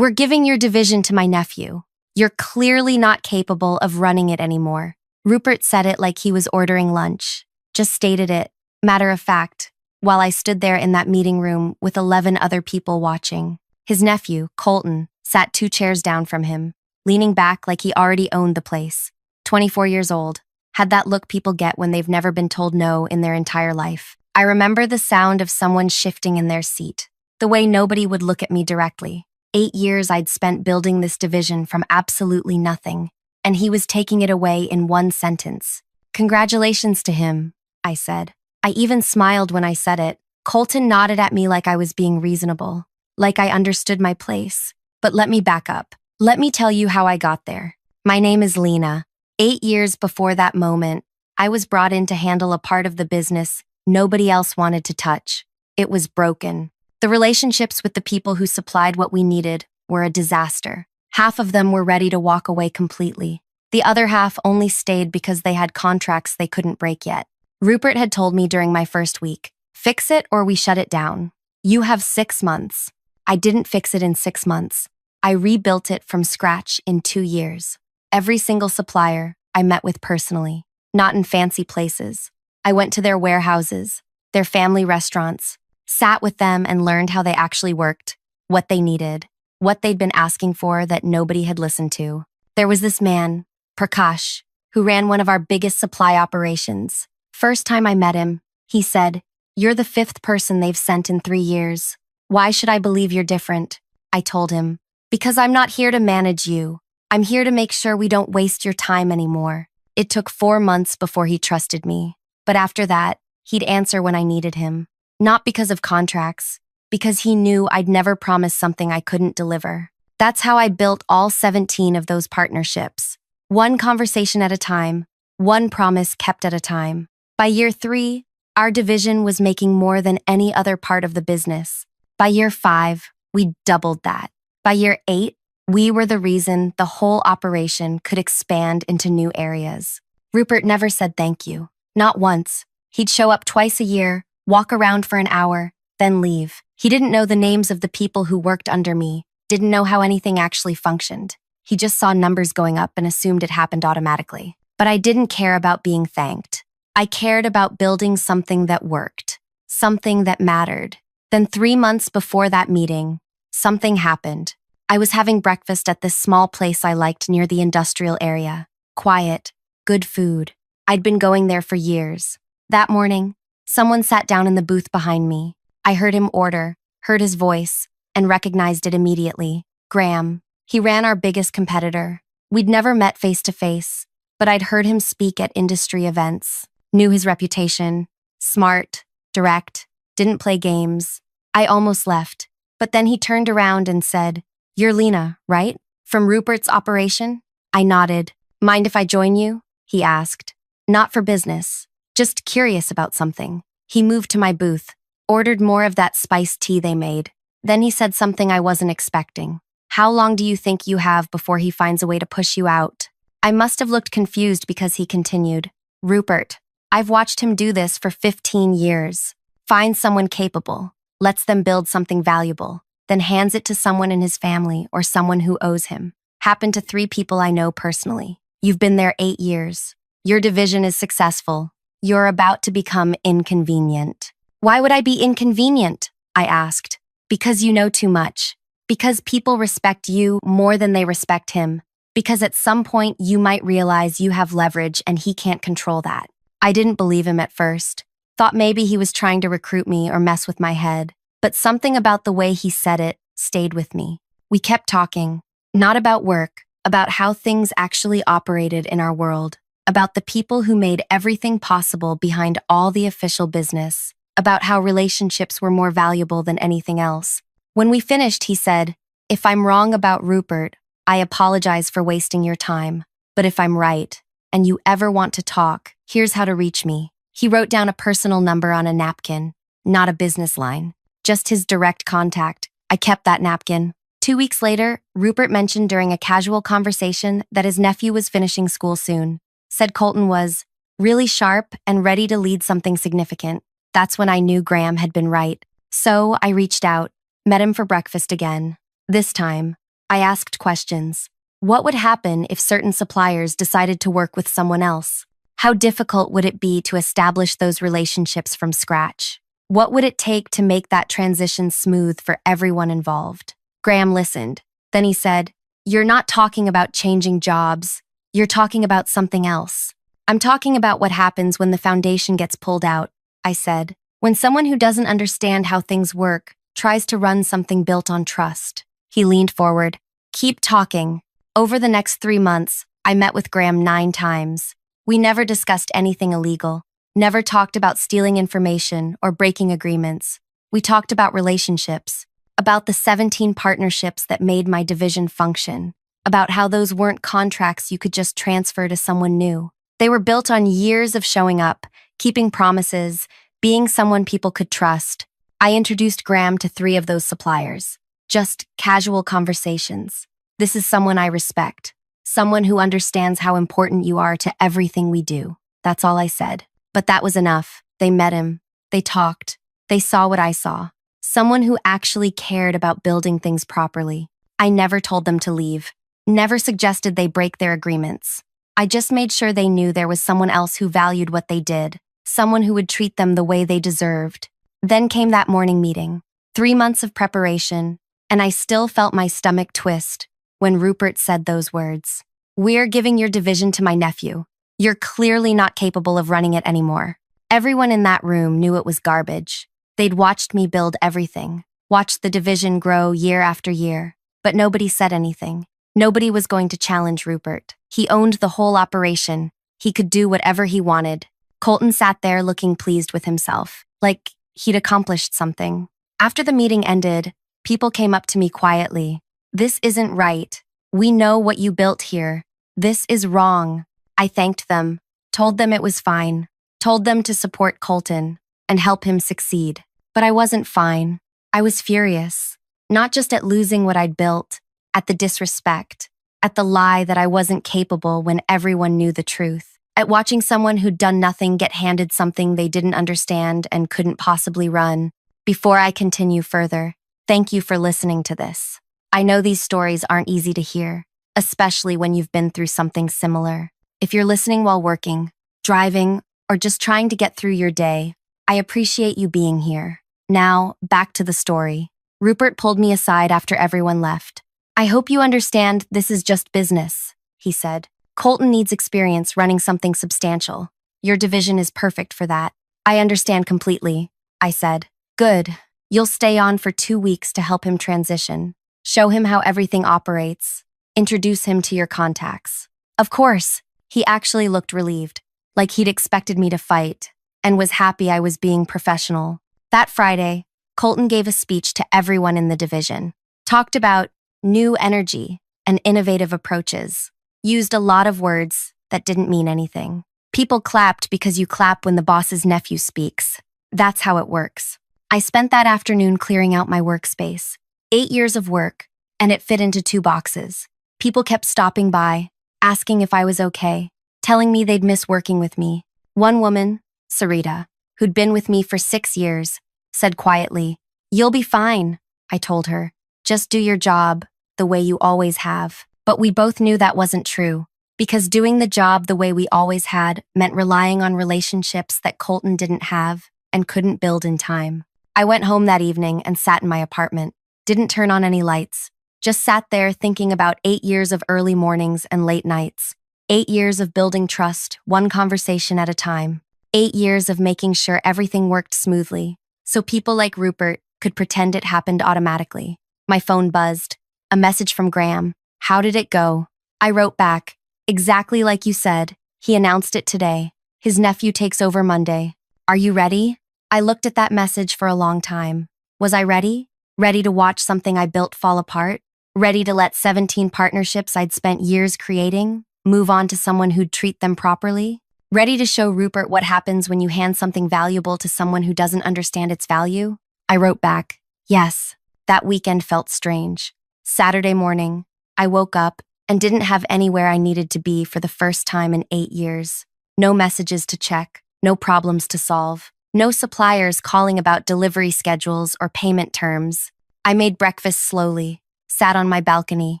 "We're giving your division to my nephew. You're clearly not capable of running it anymore." Rupert said it like he was ordering lunch. Just stated it, matter of fact, while I stood there in that meeting room with 11 other people watching. His nephew, Colton, sat 2 chairs down from him, leaning back like he already owned the place. 24 years old, had that look people get when they've never been told no in their entire life. I remember the sound of someone shifting in their seat, the way nobody would look at me directly. 8 years I'd spent building this division from absolutely nothing, and he was taking it away in one sentence. "Congratulations to him," I said. I even smiled when I said it. Colton nodded at me like I was being reasonable, like I understood my place. But let me back up. Let me tell you how I got there. My name is Lena. 8 years before that moment, I was brought in to handle a part of the business nobody else wanted to touch. It was broken. The relationships with the people who supplied what we needed were a disaster. Half of them were ready to walk away completely. The other half only stayed because they had contracts they couldn't break yet. Rupert had told me during my first week, "Fix it or we shut it down. You have 6 months." I didn't fix it in 6 months. I rebuilt it from scratch in 2 years. Every single supplier I met with personally, not in fancy places. I went to their warehouses, their family restaurants, sat with them and learned how they actually worked, what they needed, what they'd been asking for that nobody had listened to. There was this man, Prakash, who ran one of our biggest supply operations. First time I met him, he said, "You're the 5th person they've sent in 3 years. Why should I believe you're different?" I told him, "Because I'm not here to manage you. I'm here to make sure we don't waste your time anymore." It took 4 months before he trusted me. But after that, he'd answer when I needed him. Not because of contracts, because he knew I'd never promise something I couldn't deliver. That's how I built all 17 of those partnerships. One conversation at a time, one promise kept at a time. By year 3, our division was making more than any other part of the business. By year 5, we doubled that. By year 8, we were the reason the whole operation could expand into new areas. Rupert never said thank you. Not once. He'd show up twice a year, walk around for an hour, then leave. He didn't know the names of the people who worked under me, didn't know how anything actually functioned. He just saw numbers going up and assumed it happened automatically. But I didn't care about being thanked. I cared about building something that worked, something that mattered. Then 3 months before that meeting, something happened. I was having breakfast at this small place I liked near the industrial area. Quiet, good food. I'd been going there for years. That morning, someone sat down in the booth behind me. I heard him order, heard his voice, and recognized it immediately. Graham. He ran our biggest competitor. We'd never met face to face, but I'd heard him speak at industry events. Knew his reputation. Smart, direct, didn't play games. I almost left, but then he turned around and said, "You're Lena, right? From Rupert's operation?" I nodded. "Mind if I join you?" he asked. Not for business, just curious about something. He moved to my booth, ordered more of that spiced tea they made. Then he said something I wasn't expecting. "How long do you think you have before he finds a way to push you out?" I must have looked confused because he continued, "Rupert, I've watched him do this for 15 years. Finds someone capable, lets them build something valuable, then hands it to someone in his family or someone who owes him. Happened to 3 people I know personally. You've been there 8 years. Your division is successful. You're about to become inconvenient." "Why would I be inconvenient?" I asked. "Because you know too much. Because people respect you more than they respect him. Because at some point you might realize you have leverage and he can't control that." I didn't believe him at first. Thought maybe he was trying to recruit me or mess with my head. But something about the way he said it stayed with me. We kept talking. Not about work, about how things actually operated in our world. About the people who made everything possible behind all the official business. About how relationships were more valuable than anything else. When we finished, he said, "If I'm wrong about Rupert, I apologize for wasting your time. But if I'm right, and you ever want to talk, here's how to reach me." He wrote down a personal number on a napkin, not a business line, just his direct contact. I kept that napkin. 2 weeks later, Rupert mentioned during a casual conversation that his nephew was finishing school soon. Said Colton was really sharp and ready to lead something significant. That's when I knew Graham had been right. So I reached out, met him for breakfast again. This time, I asked questions. What would happen if certain suppliers decided to work with someone else? How difficult would it be to establish those relationships from scratch? What would it take to make that transition smooth for everyone involved? Graham listened. Then he said, "You're not talking about changing jobs. You're talking about something else." "I'm talking about what happens when the foundation gets pulled out," I said. "When someone who doesn't understand how things work tries to run something built on trust." He leaned forward. "Keep talking." Over the next 3 months, I met with Graham 9 times. We never discussed anything illegal, never talked about stealing information or breaking agreements. We talked about relationships, about the 17 partnerships that made my division function, about how those weren't contracts you could just transfer to someone new. They were built on years of showing up, keeping promises, being someone people could trust. I introduced Graham to 3 of those suppliers. Just casual conversations. "This is someone I respect. Someone who understands how important you are to everything we do." That's all I said. But that was enough. They met him. They talked. They saw what I saw. Someone who actually cared about building things properly. I never told them to leave. Never suggested they break their agreements. I just made sure they knew there was someone else who valued what they did. Someone who would treat them the way they deserved. Then came that morning meeting. 3 months of preparation, and I still felt my stomach twist when Rupert said those words. "We're giving your division to my nephew. You're clearly not capable of running it anymore." Everyone in that room knew it was garbage. They'd watched me build everything, watched the division grow year after year, but nobody said anything. Nobody was going to challenge Rupert. He owned the whole operation. He could do whatever he wanted. Colton sat there looking pleased with himself, like he'd accomplished something. After the meeting ended, people came up to me quietly. "This isn't right. We know what you built here. This is wrong." I thanked them, told them it was fine, told them to support Colton and help him succeed. But I wasn't fine. I was furious, not just at losing what I'd built, at the disrespect, at the lie that I wasn't capable when everyone knew the truth, at watching someone who'd done nothing get handed something they didn't understand and couldn't possibly run. Before I continue further, thank you for listening to this. I know these stories aren't easy to hear, especially when you've been through something similar. If you're listening while working, driving, or just trying to get through your day, I appreciate you being here. Now, back to the story. Rupert pulled me aside after everyone left. "I hope you understand this is just business," he said. "Colton needs experience running something substantial. Your division is perfect for that." "I understand completely," I said. "Good. You'll stay on for 2 weeks to help him transition. Show him how everything operates. Introduce him to your contacts." "Of course." He actually looked relieved, like he'd expected me to fight, and was happy I was being professional. That Friday, Colton gave a speech to everyone in the division. Talked about new energy and innovative approaches. Used a lot of words that didn't mean anything. People clapped because you clap when the boss's nephew speaks. That's how it works. I spent that afternoon clearing out my workspace. 8 years of work, and it fit into 2 boxes. People kept stopping by, asking if I was okay, telling me they'd miss working with me. One woman, Sarita, who'd been with me for 6 years, said quietly, "You'll be fine," I told her. "Just do your job the way you always have." But we both knew that wasn't true, because doing the job the way we always had meant relying on relationships that Colton didn't have and couldn't build in time. I went home that evening and sat in my apartment. Didn't turn on any lights. Just sat there thinking about 8 years of early mornings and late nights. 8 years of building trust, one conversation at a time. 8 years of making sure everything worked smoothly, so people like Rupert could pretend it happened automatically. My phone buzzed. A message from Graham. "How did it go?" I wrote back, "Exactly like you said. He announced it today. His nephew takes over Monday. Are you ready?" I looked at that message for a long time. Was I ready? Ready to watch something I built fall apart? Ready to let 17 partnerships I'd spent years creating move on to someone who'd treat them properly? Ready to show Rupert what happens when you hand something valuable to someone who doesn't understand its value? I wrote back, "Yes." That weekend felt strange. Saturday morning, I woke up and didn't have anywhere I needed to be for the first time in 8 years. No messages to check, no problems to solve, no suppliers calling about delivery schedules or payment terms. I made breakfast slowly, sat on my balcony,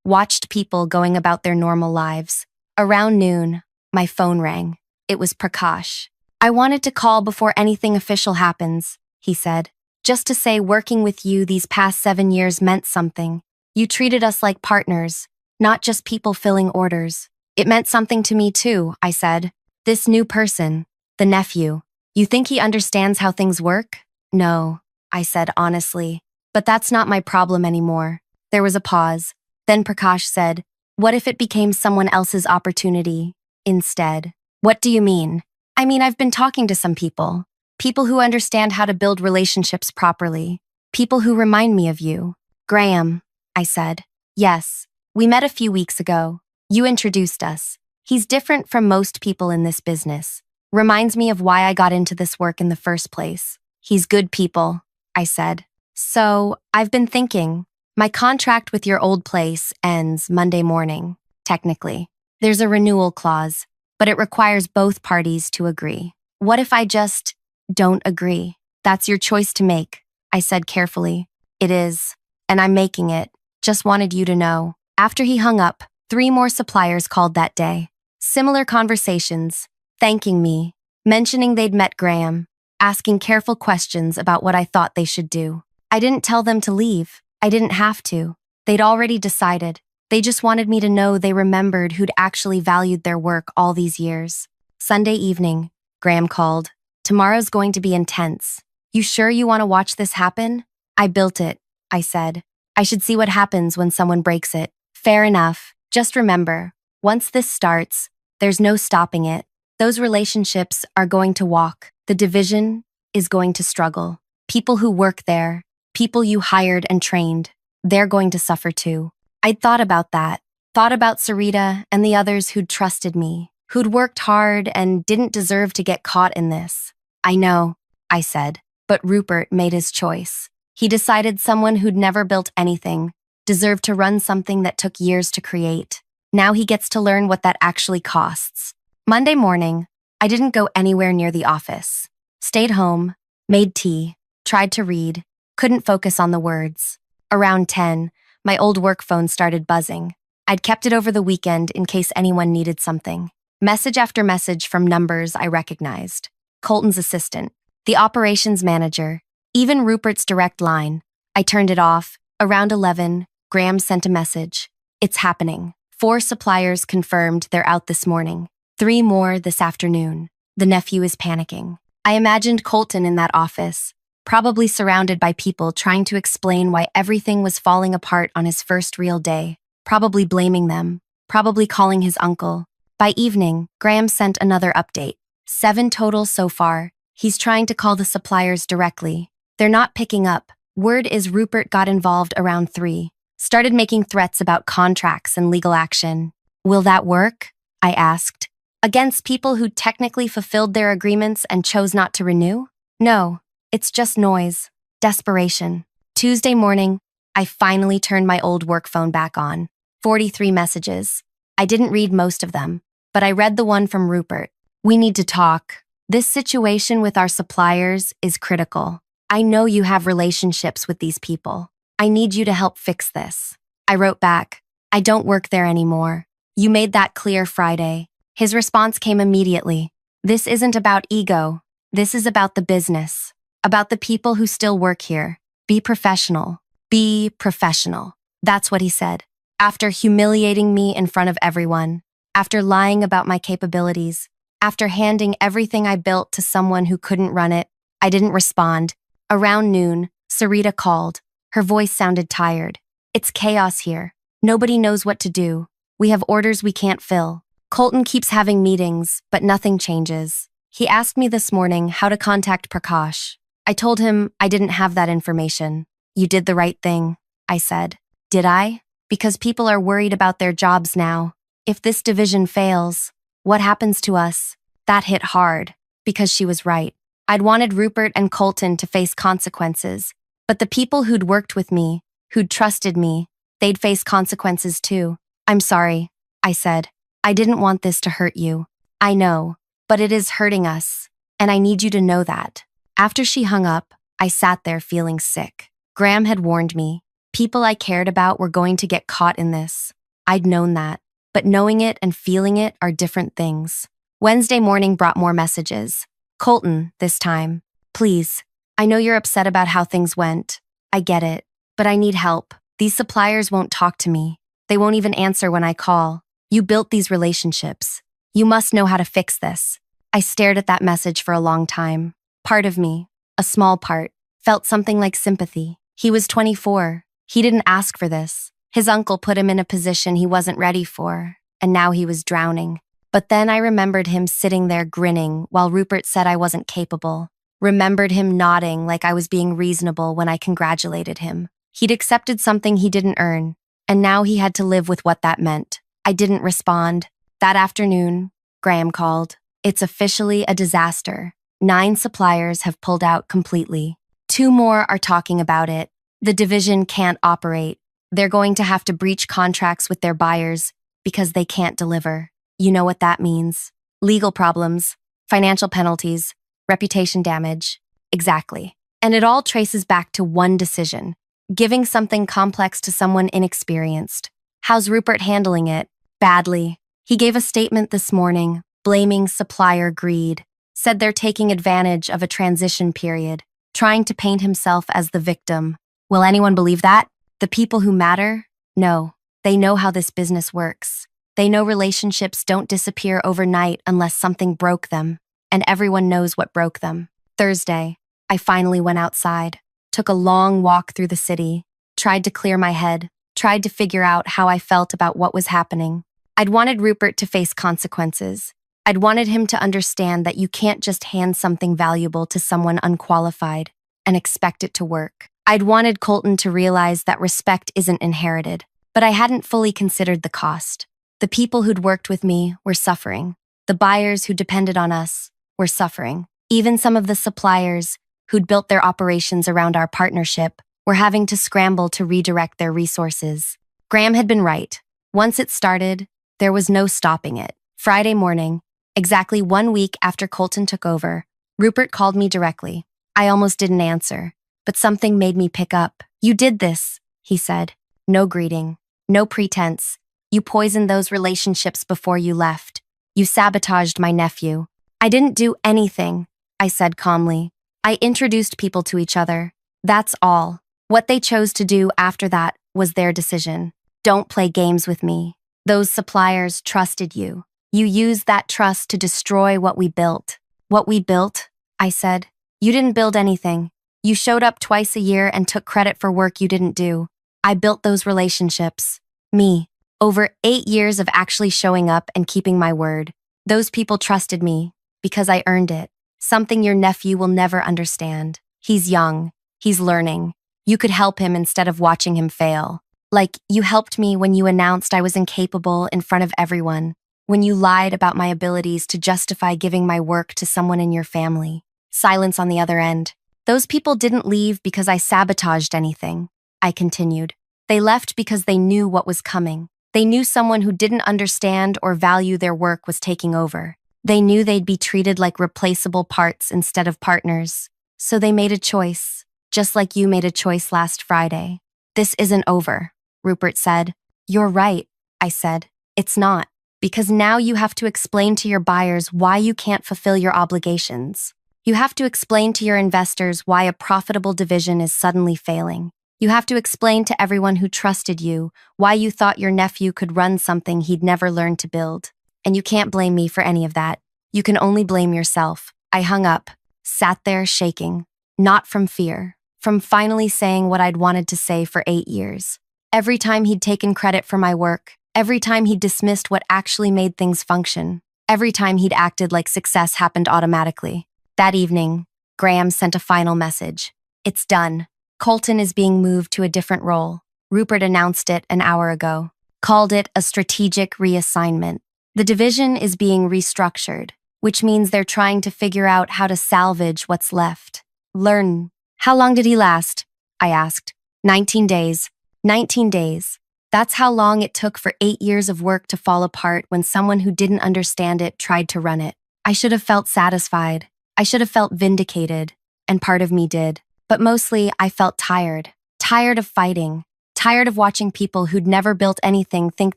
watched people going about their normal lives. Around noon, my phone rang. It was Prakash. "I wanted to call before anything official happens," he said. "Just to say working with you these past 7 years meant something. You treated us like partners, not just people filling orders." "It meant something to me too," I said. "This new person, the nephew, you think he understands how things work?" "No," I said honestly. "But that's not my problem anymore." There was a pause. Then Prakash said, "What if it became someone else's opportunity instead?" "What do you mean?" "I mean, I've been talking to some people. People who understand how to build relationships properly. People who remind me of you." "Graham," I said. "Yes, we met a few weeks ago. You introduced us. He's different from most people in this business. Reminds me of why I got into this work in the first place. He's good people," I said. "So, I've been thinking, my contract with your old place ends Monday morning, technically. There's a renewal clause, but it requires both parties to agree. What if I just don't agree?" "That's your choice to make," I said carefully. "It is, and I'm making it. Just wanted you to know." After he hung up, 3 more suppliers called that day. Similar conversations, thanking me, mentioning they'd met Graham, asking careful questions about what I thought they should do. I didn't tell them to leave. I didn't have to. They'd already decided. They just wanted me to know they remembered who'd actually valued their work all these years. Sunday evening, Graham called. "Tomorrow's going to be intense. You sure you want to watch this happen?" "I built it," I said. "I should see what happens when someone breaks it." "Fair enough. Just remember, once this starts, there's no stopping it. Those relationships are going to walk. The division is going to struggle. People who work there, people you hired and trained, they're going to suffer too." I'd thought about that. Thought about Sarita and the others who'd trusted me, who'd worked hard and didn't deserve to get caught in this. "I know," I said, but Rupert made his choice. He decided someone who'd never built anything deserved to run something that took years to create. Now he gets to learn what that actually costs. Monday morning, I didn't go anywhere near the office. Stayed home, made tea, tried to read, couldn't focus on the words. Around 10, my old work phone started buzzing. I'd kept it over the weekend in case anyone needed something. Message after message from numbers I recognized. Colton's assistant, the operations manager, even Rupert's direct line. I turned it off. Around 11, Graham sent a message. "It's happening. 4 suppliers confirmed they're out this morning. 3 more this afternoon. The nephew is panicking." I imagined Colton in that office, probably surrounded by people trying to explain why everything was falling apart on his first real day, probably blaming them, probably calling his uncle. By evening, Graham sent another update. 7 total so far. He's trying to call the suppliers directly. They're not picking up. Word is Rupert got involved around 3. Started making threats about contracts and legal action. "Will that work?" I asked. "Against people who technically fulfilled their agreements and chose not to renew?" "No, it's just noise. Desperation." Tuesday morning, I finally turned my old work phone back on. 43 messages. I didn't read most of them, but I read the one from Rupert. "We need to talk. This situation with our suppliers is critical. I know you have relationships with these people. I need you to help fix this." I wrote back, "I don't work there anymore. You made that clear Friday." His response came immediately. "This isn't about ego. This is about the business. About the people who still work here. Be professional. Be professional." That's what he said. After humiliating me in front of everyone, after lying about my capabilities, after handing everything I built to someone who couldn't run it, I didn't respond. Around noon, Sarita called. Her voice sounded tired. "It's chaos here. Nobody knows what to do. We have orders we can't fill. Colton keeps having meetings, but nothing changes. He asked me this morning how to contact Prakash. I told him I didn't have that information." "You did the right thing," I said. "Did I? Because people are worried about their jobs now. If this division fails, what happens to us?" That hit hard, because she was right. I'd wanted Rupert and Colton to face consequences, but the people who'd worked with me, who'd trusted me, they'd face consequences too. "I'm sorry," I said. "I didn't want this to hurt you. I know, but it is hurting us, and I need you to know that." After she hung up, I sat there feeling sick. Graham had warned me. People I cared about were going to get caught in this. I'd known that. But knowing it and feeling it are different things. Wednesday morning brought more messages. Colton, this time. Please. I know you're upset about how things went. I get it. But I need help. These suppliers won't talk to me. They won't even answer when I call. You built these relationships. You must know how to fix this. I stared at that message for a long time. Part of me, a small part, felt something like sympathy. He was 24. He didn't ask for this. His uncle put him in a position he wasn't ready for, and now he was drowning. But then I remembered him sitting there grinning while Rupert said I wasn't capable. Remembered him nodding like I was being reasonable when I congratulated him. He'd accepted something he didn't earn, and now he had to live with what that meant. I didn't respond. That afternoon, Graham called. It's officially a disaster. 9 suppliers have pulled out completely. 2 more are talking about it. The division can't operate. They're going to have to breach contracts with their buyers because they can't deliver. You know what that means. Legal problems, financial penalties, reputation damage. Exactly. And it all traces back to one decision: giving something complex to someone inexperienced. How's Rupert handling it? Badly. He gave a statement this morning, blaming supplier greed. Said they're taking advantage of a transition period, trying to paint himself as the victim. Will anyone believe that? The people who matter? No. They know how this business works. They know relationships don't disappear overnight unless something broke them, and everyone knows what broke them. Thursday, I finally went outside, took a long walk through the city, tried to clear my head, tried to figure out how I felt about what was happening. I'd wanted Rupert to face consequences. I'd wanted him to understand that you can't just hand something valuable to someone unqualified and expect it to work. I'd wanted Colton to realize that respect isn't inherited, but I hadn't fully considered the cost. The people who'd worked with me were suffering. The buyers who depended on us were suffering. Even some of the suppliers who'd built their operations around our partnership were having to scramble to redirect their resources. Graham had been right. Once it started, there was no stopping it. Friday morning, exactly 1 week after Colton took over, Rupert called me directly. I almost didn't answer, but something made me pick up. You did this, he said. No greeting, no pretense. You poisoned those relationships before you left. You sabotaged my nephew. I didn't do anything, I said calmly. I introduced people to each other. That's all. What they chose to do after that was their decision. Don't play games with me. Those suppliers trusted you. You used that trust to destroy what we built. What we built? I said. You didn't build anything. You showed up twice a year and took credit for work you didn't do. I built those relationships. Me. Over 8 years of actually showing up and keeping my word. Those people trusted me because I earned it. Something your nephew will never understand. He's young. He's learning. You could help him instead of watching him fail. Like, you helped me when you announced I was incapable in front of everyone. When you lied about my abilities to justify giving my work to someone in your family. Silence on the other end. Those people didn't leave because I sabotaged anything, I continued. They left because they knew what was coming. They knew someone who didn't understand or value their work was taking over. They knew they'd be treated like replaceable parts instead of partners. So they made a choice, just like you made a choice last Friday. This isn't over, Rupert said. You're right, I said. It's not. Because now you have to explain to your buyers why you can't fulfill your obligations. You have to explain to your investors why a profitable division is suddenly failing. You have to explain to everyone who trusted you why you thought your nephew could run something he'd never learned to build. And you can't blame me for any of that. You can only blame yourself. I hung up, sat there shaking, not from fear, from finally saying what I'd wanted to say for 8 years. Every time he'd taken credit for my work, every time he'd dismissed what actually made things function, every time he'd acted like success happened automatically. That evening, Graham sent a final message. It's done. Colton is being moved to a different role. Rupert announced it an hour ago. Called it a strategic reassignment. The division is being restructured, which means they're trying to figure out how to salvage what's left. Learn. How long did he last? I asked. 19 days. 19 days. That's how long it took for 8 years of work to fall apart when someone who didn't understand it tried to run it. I should have felt satisfied. I should have felt vindicated, and part of me did. But mostly, I felt tired. Tired of fighting. Tired of watching people who'd never built anything think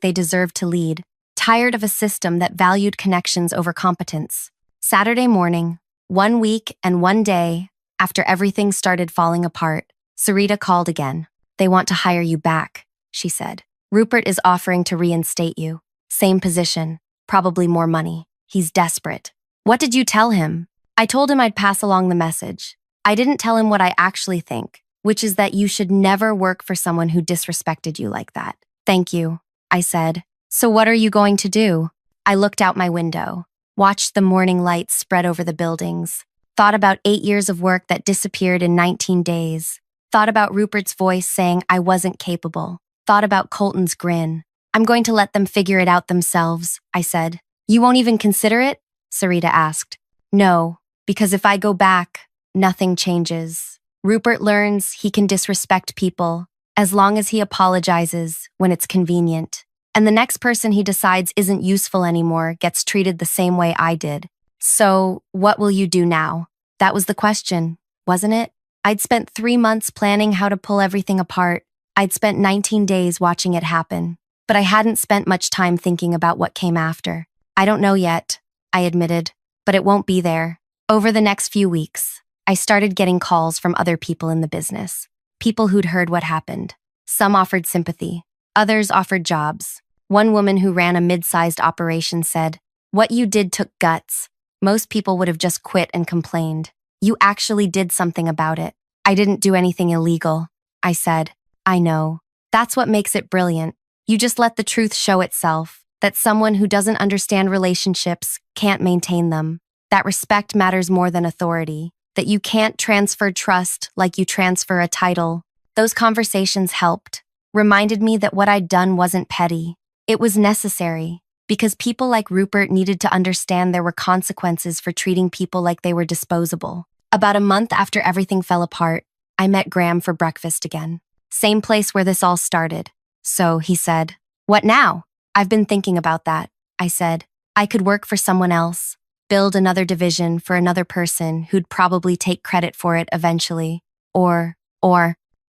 they deserved to lead. Tired of a system that valued connections over competence. Saturday morning, 1 week and 1 day after everything started falling apart, Sarita called again. "They want to hire you back," she said. "Rupert is offering to reinstate you. Same position, probably more money. He's desperate." "What did you tell him?" "I told him I'd pass along the message. I didn't tell him what I actually think, which is that you should never work for someone who disrespected you like that." "Thank you," I said. "So what are you going to do?" I looked out my window, watched the morning lights spread over the buildings, thought about 8 years of work that disappeared in 19 days, thought about Rupert's voice saying I wasn't capable, thought about Colton's grin. "I'm going to let them figure it out themselves," I said. "You won't even consider it?" Sarita asked. "No, because if I go back, nothing changes. Rupert learns he can disrespect people as long as he apologizes when it's convenient. And the next person he decides isn't useful anymore gets treated the same way I did. So, what will you do now?" That was the question, wasn't it? I'd spent 3 months planning how to pull everything apart. I'd spent 19 days watching it happen. But I hadn't spent much time thinking about what came after. "I don't know yet," I admitted, "but it won't be there." Over the next few weeks, I started getting calls from other people in the business. People who'd heard what happened. Some offered sympathy. Others offered jobs. One woman who ran a mid-sized operation said, "What you did took guts. Most people would have just quit and complained. You actually did something about it." "I didn't do anything illegal," I said. "I know. That's what makes it brilliant. You just let the truth show itself, that someone who doesn't understand relationships can't maintain them, that respect matters more than authority, that you can't transfer trust like you transfer a title." Those conversations helped, reminded me that what I'd done wasn't petty. It was necessary, because people like Rupert needed to understand there were consequences for treating people like they were disposable. About a month after everything fell apart, I met Graham for breakfast again. Same place where this all started. "So," he said, "what now?" "I've been thinking about that," I said. "I could work for someone else, build another division for another person who'd probably take credit for it eventually. Or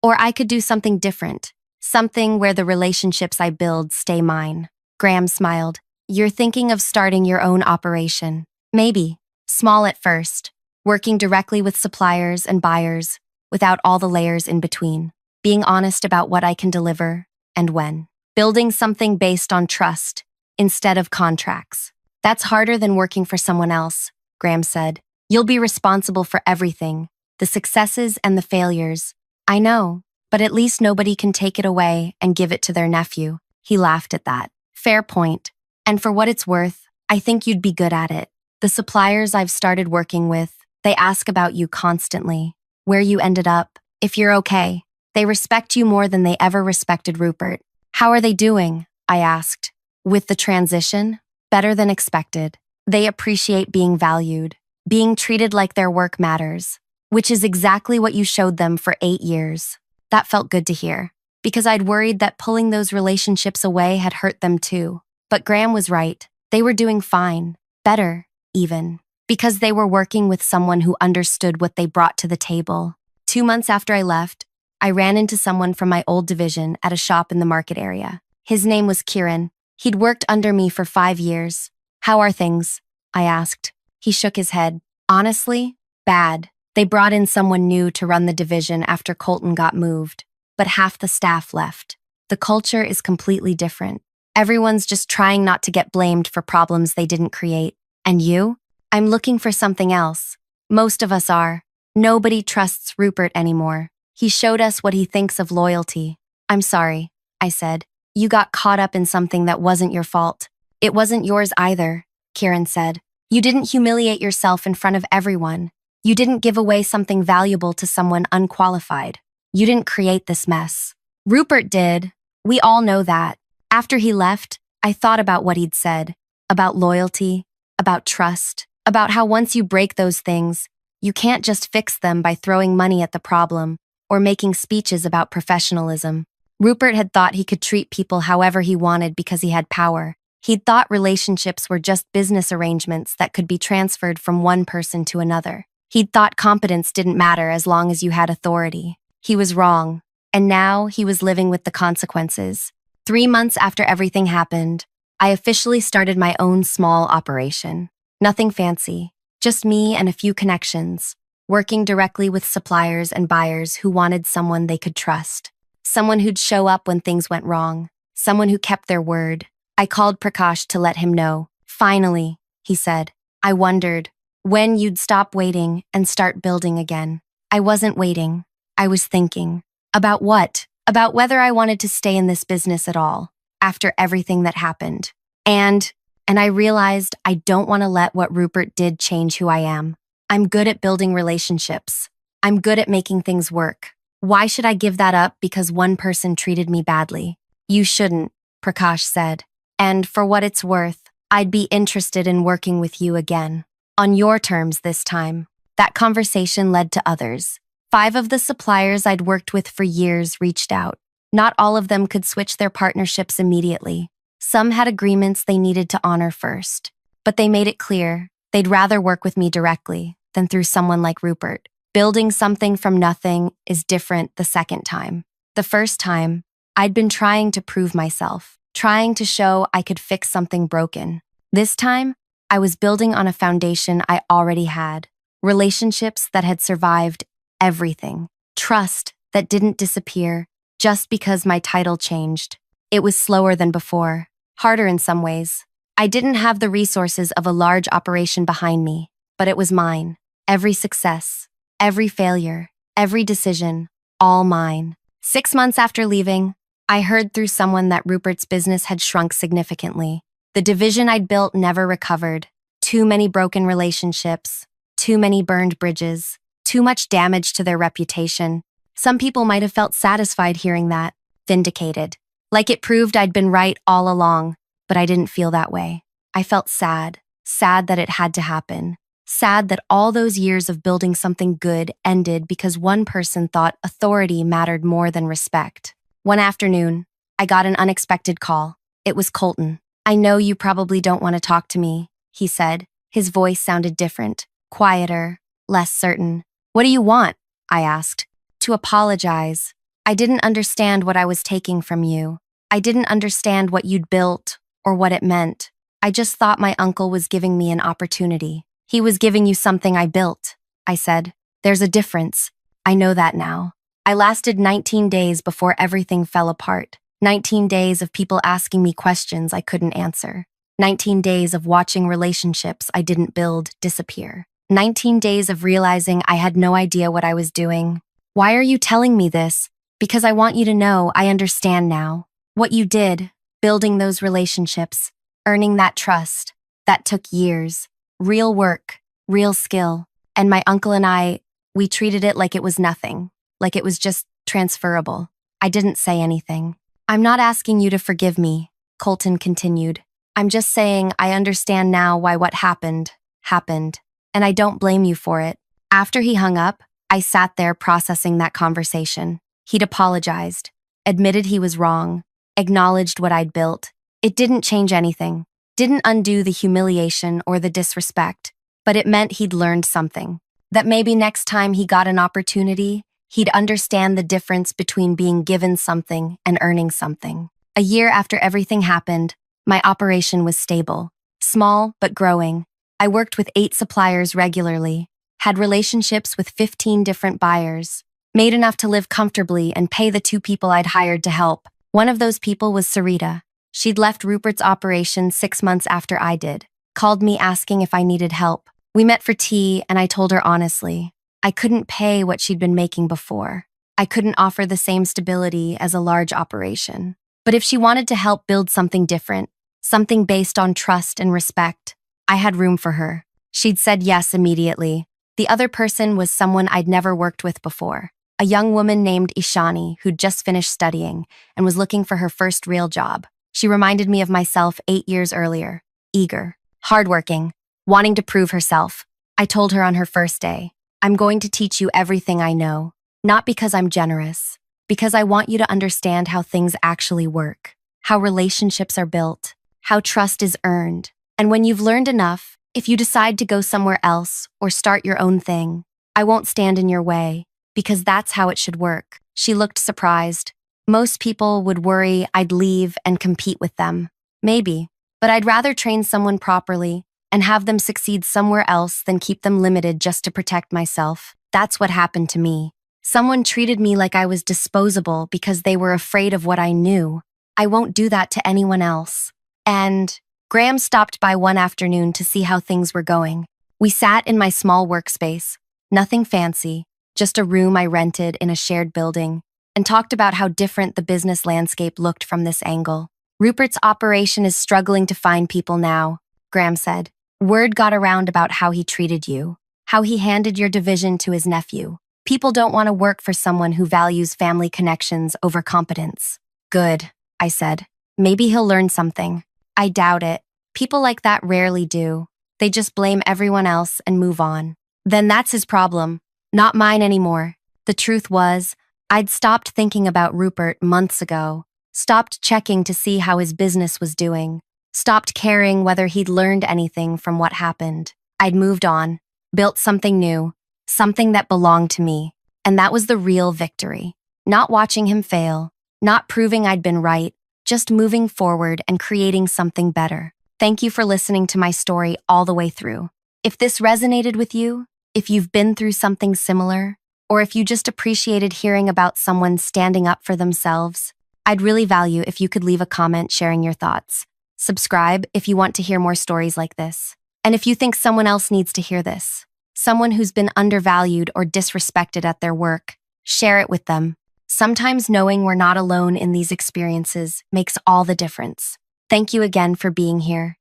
I could do something different, something where the relationships I build stay mine." Graham smiled. "You're thinking of starting your own operation. Maybe. Small at first, working directly with suppliers and buyers, without all the layers in between. Being honest about what I can deliver and when. Building something based on trust instead of contracts. That's harder than working for someone else," Graham said. "You'll be responsible for everything, the successes and the failures." "I know, but at least nobody can take it away and give it to their nephew." He laughed at that. "Fair point. And for what it's worth, I think you'd be good at it. The suppliers I've started working with, they ask about you constantly, where you ended up, if you're okay. They respect you more than they ever respected Rupert." "How are they doing?" I asked. "With the transition? Better than expected. They appreciate being valued, being treated like their work matters, which is exactly what you showed them for 8 years. That felt good to hear, because I'd worried that pulling those relationships away had hurt them too. But Graham was right. They were doing fine, better, even, because they were working with someone who understood what they brought to the table. 2 months after I left, I ran into someone from my old division at a shop in the market area. His name was Kieran. He'd worked under me for 5 years. "How are things?" I asked. He shook his head. "Honestly, bad. They brought in someone new to run the division after Colton got moved, but half the staff left. The culture is completely different. Everyone's just trying not to get blamed for problems they didn't create. And you?" "I'm looking for something else. Most of us are. Nobody trusts Rupert anymore. He showed us what he thinks of loyalty." "I'm sorry," I said. "You got caught up in something that wasn't your fault." "It wasn't yours either," Kieran said. "You didn't humiliate yourself in front of everyone. You didn't give away something valuable to someone unqualified. You didn't create this mess. Rupert did. We all know that." After he left, I thought about what he'd said, about loyalty, about trust, about how once you break those things, you can't just fix them by throwing money at the problem or making speeches about professionalism. Rupert had thought he could treat people however he wanted because he had power. He'd thought relationships were just business arrangements that could be transferred from one person to another. He'd thought competence didn't matter as long as you had authority. He was wrong. And now he was living with the consequences. 3 months after everything happened, I officially started my own small operation. Nothing fancy, just me and a few connections, working directly with suppliers and buyers who wanted someone they could trust. Someone who'd show up when things went wrong. Someone who kept their word. I called Prakash to let him know. Finally, he said. I wondered when you'd stop waiting and start building again. I wasn't waiting. I was thinking. About what? About whether I wanted to stay in this business at all, after everything that happened. And I realized I don't want to let what Rupert did change who I am. I'm good at building relationships. I'm good at making things work. Why should I give that up because one person treated me badly? You shouldn't, Prakash said. And for what it's worth, I'd be interested in working with you again. On your terms this time. That conversation led to others. 5 of the suppliers I'd worked with for years reached out. Not all of them could switch their partnerships immediately. Some had agreements they needed to honor first. But they made it clear they'd rather work with me directly than through someone like Rupert. Building something from nothing is different the second time. The first time, I'd been trying to prove myself, trying to show I could fix something broken. This time, I was building on a foundation I already had. Relationships that had survived everything. Trust that didn't disappear just because my title changed. It was slower than before, harder in some ways. I didn't have the resources of a large operation behind me, but it was mine. Every success, every failure, every decision, all mine. 6 months after leaving, I heard through someone that Rupert's business had shrunk significantly. The division I'd built never recovered. Too many broken relationships, too many burned bridges, too much damage to their reputation. Some people might have felt satisfied hearing that, vindicated. Like it proved I'd been right all along, but I didn't feel that way. I felt sad that it had to happen. Sad that all those years of building something good ended because one person thought authority mattered more than respect. One afternoon, I got an unexpected call. It was Colton. I know you probably don't want to talk to me, he said. His voice sounded different, quieter, less certain. What do you want? I asked. To apologize. I didn't understand what I was taking from you. I didn't understand what you'd built or what it meant. I just thought my uncle was giving me an opportunity. He was giving you something I built, I said. There's a difference. I know that now. I lasted 19 days before everything fell apart. 19 days of people asking me questions I couldn't answer. 19 days of watching relationships I didn't build disappear. 19 days of realizing I had no idea what I was doing. Why are you telling me this? Because I want you to know I understand now. What you did, building those relationships, earning that trust, that took years. Real work, real skill. And my uncle and I, we treated it like it was nothing, like it was just transferable. I didn't say anything. I'm not asking you to forgive me, Colton continued. I'm just saying I understand now why what happened, and I don't blame you for it. After he hung up, I sat there processing that conversation. He'd apologized, admitted he was wrong, acknowledged what I'd built. It didn't change anything, didn't undo the humiliation or the disrespect, but it meant he'd learned something. That maybe next time he got an opportunity, he'd understand the difference between being given something and earning something. A year after everything happened, my operation was stable, small but growing. I worked with 8 suppliers regularly, had relationships with 15 different buyers, made enough to live comfortably and pay the 2 people I'd hired to help. One of those people was Sarita. She'd left Rupert's operation 6 months after I did, called me asking if I needed help. We met for tea and I told her honestly, I couldn't pay what she'd been making before. I couldn't offer the same stability as a large operation. But if she wanted to help build something different, something based on trust and respect, I had room for her. She'd said yes immediately. The other person was someone I'd never worked with before, a young woman named Ishani who'd just finished studying and was looking for her first real job. She reminded me of myself 8 years earlier, eager, hardworking, wanting to prove herself. I told her on her first day, I'm going to teach you everything I know, not because I'm generous, because I want you to understand how things actually work, how relationships are built, how trust is earned. And when you've learned enough, if you decide to go somewhere else or start your own thing, I won't stand in your way, because that's how it should work. She looked surprised. Most people would worry I'd leave and compete with them. Maybe, but I'd rather train someone properly and have them succeed somewhere else than keep them limited just to protect myself. That's what happened to me. Someone treated me like I was disposable because they were afraid of what I knew. I won't do that to anyone else. And Graham stopped by one afternoon to see how things were going. We sat in my small workspace, nothing fancy, just a room I rented in a shared building, and talked about how different the business landscape looked from this angle. Rupert's operation is struggling to find people now, Graham said. Word got around about how he treated you, how he handed your division to his nephew. People don't want to work for someone who values family connections over competence. Good, I said. Maybe he'll learn something. I doubt it. People like that rarely do. They just blame everyone else and move on. Then that's his problem, not mine anymore. The truth was, I'd stopped thinking about Rupert months ago, stopped checking to see how his business was doing, stopped caring whether he'd learned anything from what happened. I'd moved on, built something new, something that belonged to me, and that was the real victory. Not watching him fail, not proving I'd been right, just moving forward and creating something better. Thank you for listening to my story all the way through. If this resonated with you, if you've been through something similar, or if you just appreciated hearing about someone standing up for themselves, I'd really value if you could leave a comment sharing your thoughts. Subscribe if you want to hear more stories like this. And if you think someone else needs to hear this, someone who's been undervalued or disrespected at their work, share it with them. Sometimes knowing we're not alone in these experiences makes all the difference. Thank you again for being here.